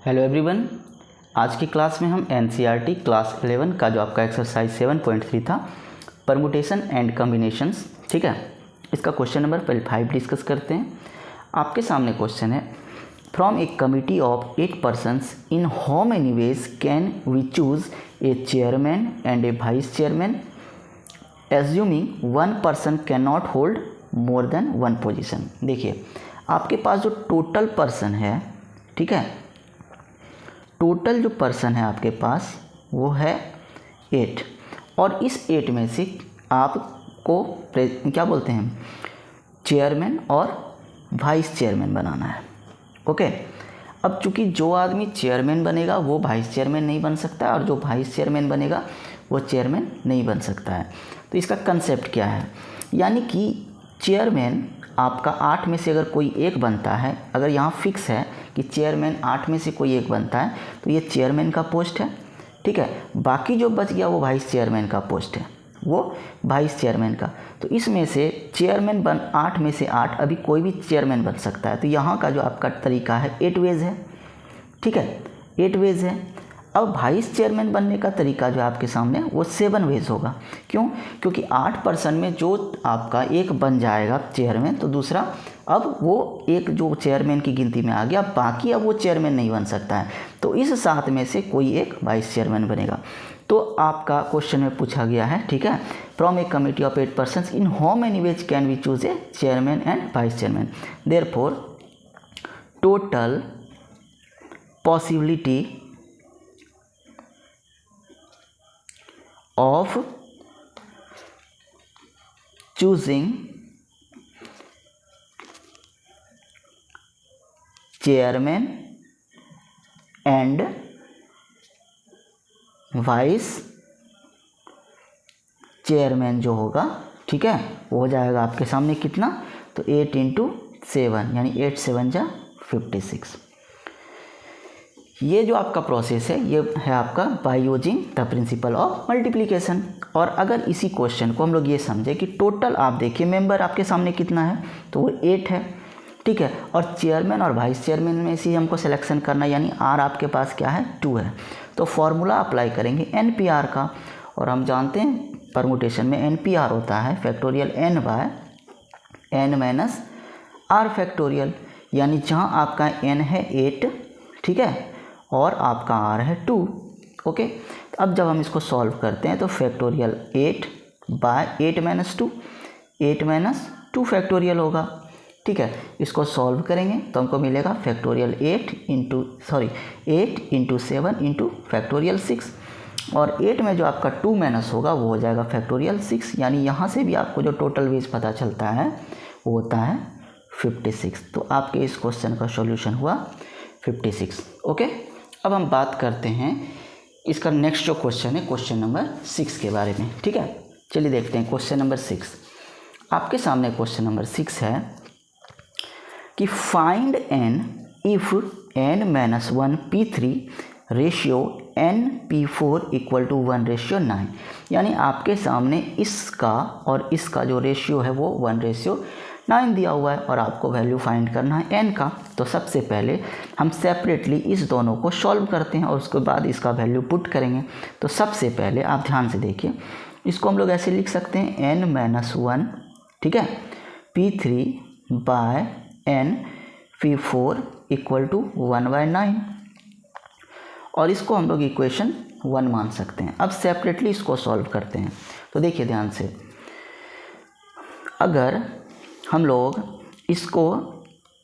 Hello everyone, आज की class में हम एनसीईआरटी क्लास 11 का जो आपका एक्सरसाइज 7.3 था परमुटेशन एंड कॉम्बिनेशंस, ठीक है, इसका क्वेश्चन नंबर 5 डिस्कस करते हैं। आपके सामने क्वेश्चन है, from a committee of 8 persons in how many ways can we choose a chairman and a vice chairman assuming one person can not hold more than one position. देखिए, आपके पास जो total person है, ठीक है, total जो person है आपके पास वो है 8 और इस 8 में से आपको क्या बोलते हैं, चेयरमैन और वाइस चेयरमैन बनाना है। ओके, अब चूंकि जो आदमी चेयरमैन बनेगा वो वाइस चेयरमैन नहीं बन सकता है और जो वाइस चेयरमैन बनेगा वो चेयरमैन नहीं बन सकता है। तो इसका कंसेप्ट क्या है, यानी कि चेयरमैन आपका 8 में से अगर कोई एक बनता है, अगर यहाँ फिक्स है कि चेयरमैन 8 में से कोई एक बनता है तो ये चेयरमैन का पोस्ट है, ठीक है। बाकी जो बच गया वो वाइस चेयरमैन का पोस्ट है, वो वाइस चेयरमैन का। तो इसमें से चेयरमैन 8 में से 8 अभी कोई भी चेयरमैन बन सकता है। तो यहाँ का जो आपका तरीका है 8 वेज है, ठीक है, 8 वेज है। अब वाइस चेयरमैन बनने का तरीका जो आपके सामने वो 7 वेज होगा। क्यों? क्योंकि 8 पर्सन में जो आपका एक बन जाएगा चेयरमैन, तो दूसरा अब वो एक जो चेयरमैन की गिनती में आ गया, बाकी अब वो चेयरमैन नहीं बन सकता है। तो इस 7 में से कोई एक वाइस चेयरमैन बनेगा। तो आपका क्वेश्चन में पूछा गया है, ठीक है, from a committee of 8 person in how many ways can we choose a chairman and vice chairman, therefore total possibility of choosing chairman and vice chairman जो होगा, ठीक है, वो हो जाएगा आपके सामने कितना, तो 8 × 7 यानी 8 7 जा 56। ये जो आपका प्रोसेस है ये है आपका by using the principle of multiplication. और अगर इसी क्वेश्चन को हम लोग ये समझे कि टोटल आप देखिए मेंबर आपके सामने कितना है, तो वो 8 है, ठीक है, और चेयरमैन और वाइस चेयरमैन में से हमको सिलेक्शन करना, यानी आर आपके पास क्या है, 2 है। तो फॉर्मूला अप्लाई करेंगे NPR का, और हम जानते हैं परमुटेशन में NPR होता है फैक्टोरियल n/n - r फैक्टोरियल, यानी जहाँ आपका n है 8, ठीक है, और आपका r है 2। ओके, अब जब हम इसको सॉल्व करते हैं तो फैक्टोरियल 8 - 2 फैक्टोरियल होगा, ठीक है। इसको सॉल्व करेंगे तो हमको मिलेगा फैक्टोरियल 8 × 7 × फैक्टोरियल 6, और 8 में जो आपका 2 माइनस होगा वो हो जाएगा फैक्टोरियल 6, यानी यहाँ से भी आपको जो टोटल वेज पता चलता है वो होता है 56। तो आपके इस क्वेश्चन का सॉल्यूशन हुआ 56। ओके, अब हम बात करते हैं इसका नेक्स्ट जो क्वेश्चन है, क्वेश्चन नंबर 6 के बारे में, ठीक है। चलिए देखते हैं क्वेश्चन नंबर 6। आपके सामने क्वेश्चन नंबर 6 है कि find n if n-1 P3 ratio n P4 = 1:9, यानी आपके सामने इसका और इसका जो रेशियो है वो 1:9 दिया हुआ है और आपको वैल्यू फाइंड करना है n का। तो सबसे पहले हम सेपरेटली इस दोनों को सॉल्व करते हैं और उसके बाद इसका वैल्यू पुट करेंगे। तो सबसे पहले आप ध्यान से देखिए, इसको हम लोग ऐसे लिख सकते हैं n-1, ठीक है, P3/n P4 = 1/9, और इसको हम लोग इक्वेशन 1 मान सकते हैं। अब सेपरेटली इसको सॉल्व करते हैं। तो देखिए ध्यान से, अगर हम लोग इसको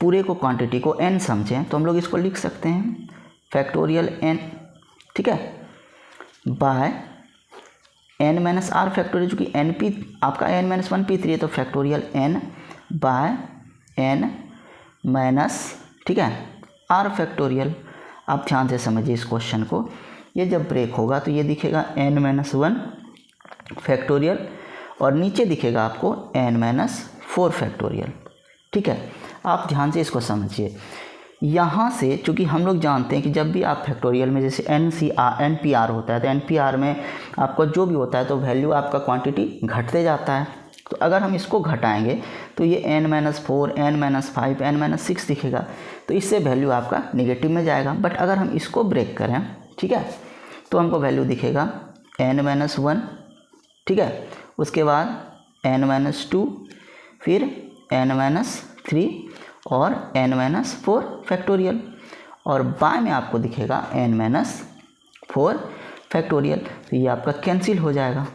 पूरे को क्वांटिटी को n समझें तो हम लोग इसको लिख सकते हैं फैक्टोरियल n, ठीक है, बाय n - r फैक्टोरियल, चूँकि NP आपका n-1 P3 है तो factorial n by n minus, ठीक है, r फैक्टोरियल। आप ध्यान से समझिए इस क्वेश्चन को, ये जब ब्रेक होगा तो ये दिखेगा n-1 फैक्टोरियल और नीचे दिखेगा आपको n-4 फैक्टोरियल, ठीक है। आप ध्यान से इसको समझिए, यहाँ से चूँकि हम लोग जानते हैं कि जब भी आप फैक्टोरियल में जैसे NPR होता है तो NPR में आपको जो भी होता है तो वैल्यू आपका क्वांटिटी घटते जाता है, तो अगर हम इसको घटाएंगे तो ये n-4, n-5, n-6 दिखेगा, तो इससे वैल्यू आपका नेगेटिव में जाएगा। बट अगर हम इसको ब्रेक करें, ठीक है, तो हमको वैल्यू दिखेगा n-1, ठीक है, उसके बाद n-2, फिर n-3 और n-4 फैक्टोरियल, और बाय में आपको दिखेगा n-4 फैक्टोरियल। तो ये आपका कैंसिल हो जाएगा,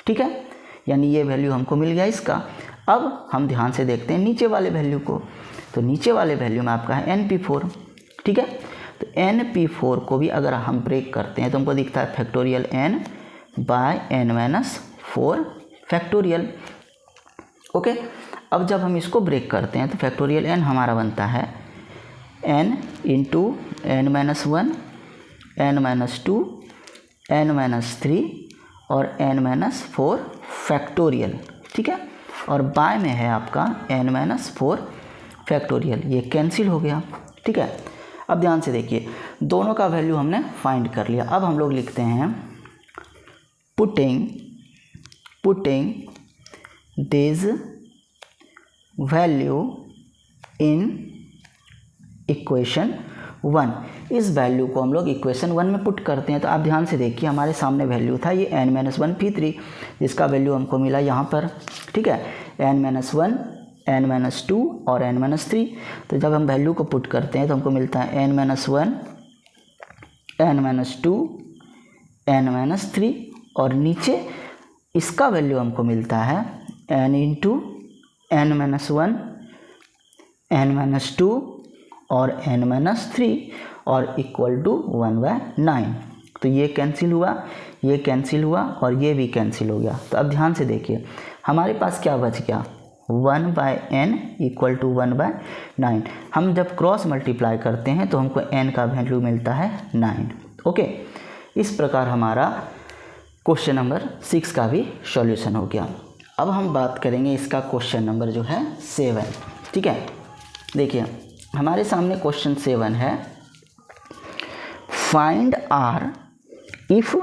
ठीक है, यानी ये वैल्यू हमको मिल गया इसका। अब हम ध्यान से देखते हैं नीचे वाले वैल्यू को, तो नीचे वाले वैल्यू में आपका है np4, ठीक है। तो np4 को भी अगर हम ब्रेक करते हैं तो हमको दिखता है factorial n by n-4 factorial, okay. अब जब हम इसको ब्रेक करते हैं तो फैक्टोरियल n हमारा बनता है n into n-1, n-2, n-3 और n-4 फैक्टोरियल, ठीक है, और बाय में है आपका n-4 फैक्टोरियल। ये कैंसिल हो गया, ठीक है। अब ध्यान से देखिए, दोनों का वैल्यू हमने फाइंड कर लिया। अब हम लोग लिखते हैं putting this value in equation 1। इस वैल्यू को हम लोग इक्वेशन 1 में पुट करते हैं। तो आप ध्यान से देखिए, हमारे सामने वैल्यू था ये n-1p3, जिसका वैल्यू हमको मिला यहाँ पर, ठीक है, n-1, n-2 और n-3। तो जब हम वैल्यू को पुट करते हैं तो हमको मिलता है n-1, n-2, n-3, और नीचे इसका वैल्यू हमको मिलता है n इंटू n-1, n-2 और n-3 और इक्वल टू 1/9। तो ये कैंसिल हुआ, ये कैंसिल हुआ और ये भी कैंसिल हो गया। तो अब ध्यान से देखिए, हमारे पास क्या बच गया, 1/n इक्वल टू 1/9। हम जब क्रॉस मल्टीप्लाई करते हैं तो हमको n का वैल्यू मिलता है 9, ओके। इस प्रकार हमारा क्वेश्चन नंबर 6 का भी सॉल्यूशन हो गया। अब हम बात करेंगे इसका क्वेश्चन नंबर जो है 7, ठीक है। देखिए, हमारे सामने क्वेश्चन 7 है, find r if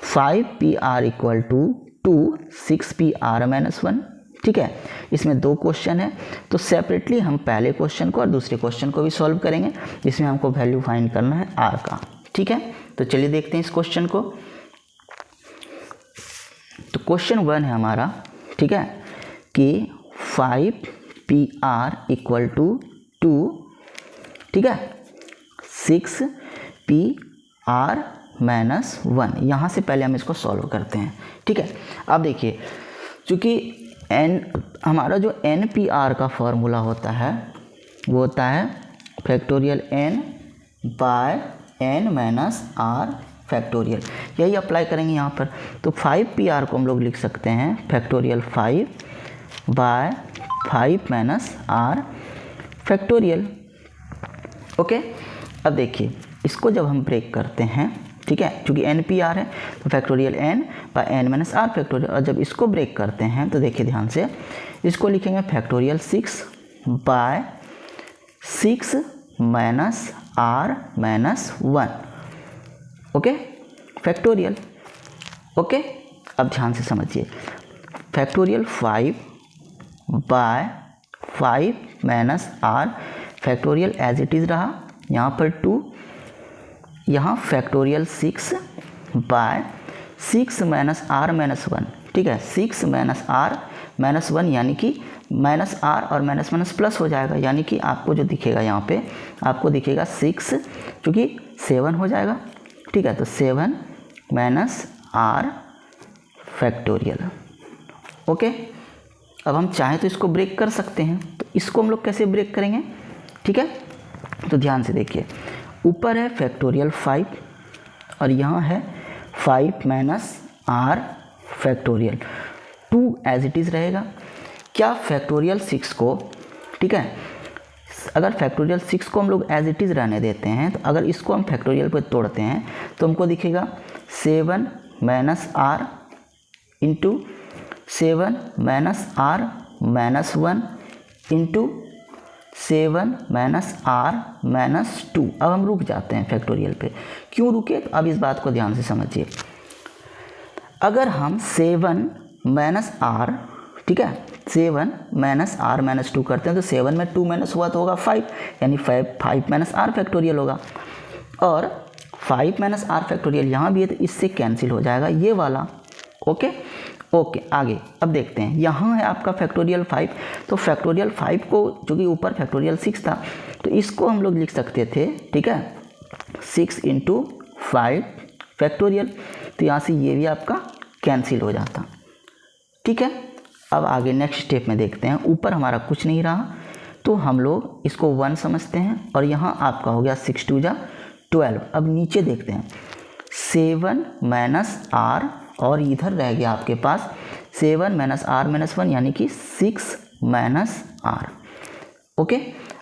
5pr equal to 6pr-1, ठीक है। इसमें 2 क्वेश्चन है, तो सेपरेटली हम पहले क्वेश्चन को और दूसरे क्वेश्चन को भी सॉल्व करेंगे, जिसमें हमको वैल्यू फाइंड करना है r का, ठीक है। तो चलिए देखते हैं इस क्वेश्चन को। तो क्वेश्चन 1 है हमारा, ठीक है, कि 5pr इक्वल टू 2, ठीक है, 6pr-1। यहाँ से पहले हम इसको सॉल्व करते हैं, ठीक है। अब देखिए, चूँकि हमारा जो npr का फॉर्मूला होता है वो होता है factorial n by n-r factorial, यही अप्लाई करेंगे यहाँ पर। तो 5pr को हम लोग लिख सकते हैं factorial 5 by 5-r factorial, okay. अब देखिए, इसको जब हम ब्रेक करते हैं, ठीक है, क्योंकि npr है तो factorial n by n-r factorial, और जब इसको ब्रेक करते हैं तो देखिए ध्यान से, इसको लिखेंगे factorial 6 by 6-r-1, okay, factorial, okay. अब ध्यान से समझिए, factorial 5 by 5-r factorial as it is रहा, यहाँ पर 2, यहाँ फैक्टोरियल 6 बाय 6-r-1, ठीक है, 6-r-1, यानी कि -r और माइनस प्लस हो जाएगा, यानी कि आपको जो दिखेगा यहाँ पे आपको दिखेगा 6, चूँकि 7 हो जाएगा, ठीक है। तो 7-r फैक्टोरियल, ओके। अब हम चाहें तो इसको ब्रेक कर सकते हैं, तो इसको हम लोग कैसे ब्रेक करेंगे, ठीक है। तो ध्यान से देखिए, ऊपर है फैक्टोरियल 5 और यहाँ है 5-r factorial, 2 as it is रहेगा। क्या फैक्टोरियल 6 को, ठीक है, अगर फैक्टोरियल 6 को हम लोग एज इट इज़ रहने देते हैं, तो अगर इसको हम फैक्टोरियल पर तोड़ते हैं तो हमको दिखेगा 7-r into 7-r-1 into 7-r-2। अब हम रुक जाते हैं फैक्टोरियल पे। क्यों रुके, तो अब इस बात को ध्यान से समझिए। अगर हम 7-r ठीक है। 7 माइनस आर माइनस 2 करते हैं तो 7 में 2 माइनस हुआ तो होगा 5, यानी 5 माइनस आर फैक्टोरियल होगा। और 5 माइनस आर फैक्टोरियल यहाँ भी है तो इससे कैंसिल हो जाएगा ये वाला। ओके ओके आगे अब देखते हैं, यहाँ है आपका फैक्टोरियल 5, तो फैक्टोरियल 5 को जो कि ऊपर फैक्टोरियल 6 था तो इसको हम लोग लिख सकते थे, ठीक है, 6 × 5 फैक्टोरियल, तो यहाँ से ये भी आपका कैंसिल हो जाता। ठीक है, अब आगे नेक्स्ट स्टेप में देखते हैं। ऊपर हमारा कुछ नहीं रहा तो हम लोग इसको 1 समझते हैं और यहाँ आपका हो गया 6 × 2 = 12। अब नीचे देखते हैं 7 माइनस आर और इधर रह गया आपके पास 7 माइनस आर माइनस 1 यानी कि 6 माइनस आर। ओके,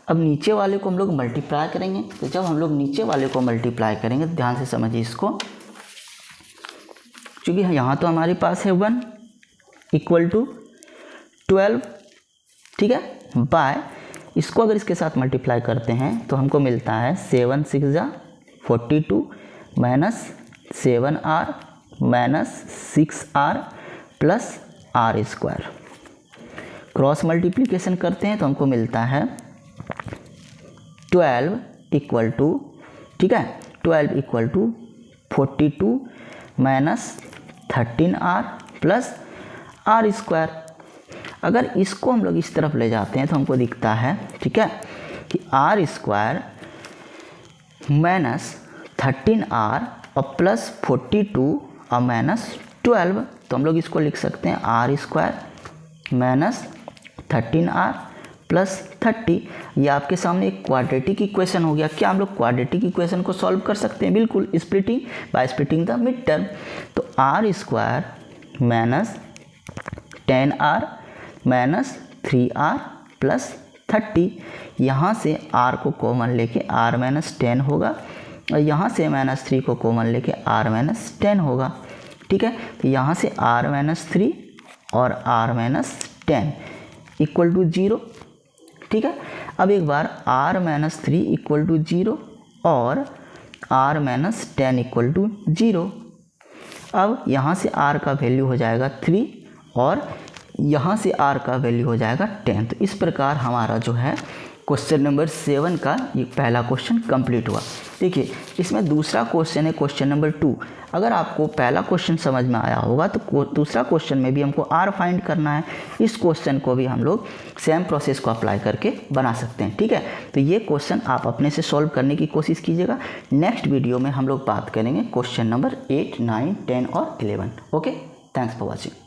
अब नीचे वाले को हम लोग मल्टीप्लाई करेंगे। तो जब हम लोग नीचे वाले को मल्टीप्लाई करेंगे तो ध्यान से समझिए इसको, क्योंकि यहाँ तो हमारे पास है 1 = 12, ठीक है, बाय इसको अगर इसके साथ मल्टीप्लाई करते हैं तो हमको मिलता है 7 × 6 = 42 minus 7r minus 6r plus r²। Cross multiplication करते हैं तो हमको मिलता है 12 = ठीक है, 12 = 42 माइनस 13r प्लस r²। अगर इसको हम लोग इस तरफ ले जाते हैं तो हमको दिखता है, ठीक है, कि r² माइनस 13r और प्लस 42 और माइनस 12, तो हम लोग इसको लिख सकते हैं r² माइनस 13r प्लस 30। ये आपके सामने एक क्वाड्रेटिक इक्वेशन हो गया। क्या हम लोग क्वाड्रेटिक इक्वेशन को सॉल्व कर सकते हैं? बिल्कुल, splitting by splitting the mid term. तो r² minus 10r minus 3r plus 30, यहाँ से r को कॉमन लेके r - 10 होगा और यहाँ से -3 को कॉमन लेके r - 10 होगा। ठीक है, तो यहाँ से r - 3 और r - 10 = 0। ठीक है, अब एक बार r - 3 = 0 और r - 10 = 0। अब यहाँ से r का वैल्यू हो जाएगा 3 और यहाँ से r का वैल्यू हो जाएगा 10। तो इस प्रकार हमारा जो है क्वेश्चन नंबर 7 का ये पहला क्वेश्चन कंप्लीट हुआ। देखिए, इसमें दूसरा क्वेश्चन है क्वेश्चन नंबर 2। अगर आपको पहला क्वेश्चन समझ में आया होगा तो दूसरा क्वेश्चन में भी हमको r फाइंड करना है। इस क्वेश्चन को भी हम लोग सेम प्रोसेस को अप्लाई करके बना सकते हैं। ठीक है, तो ये क्वेश्चन आप अपने से सॉल्व करने की कोशिश कीजिएगा। नेक्स्ट वीडियो में हम लोग बात करेंगे क्वेश्चन नंबर 8, 9, 10 और 11। Okay, thanks for watching.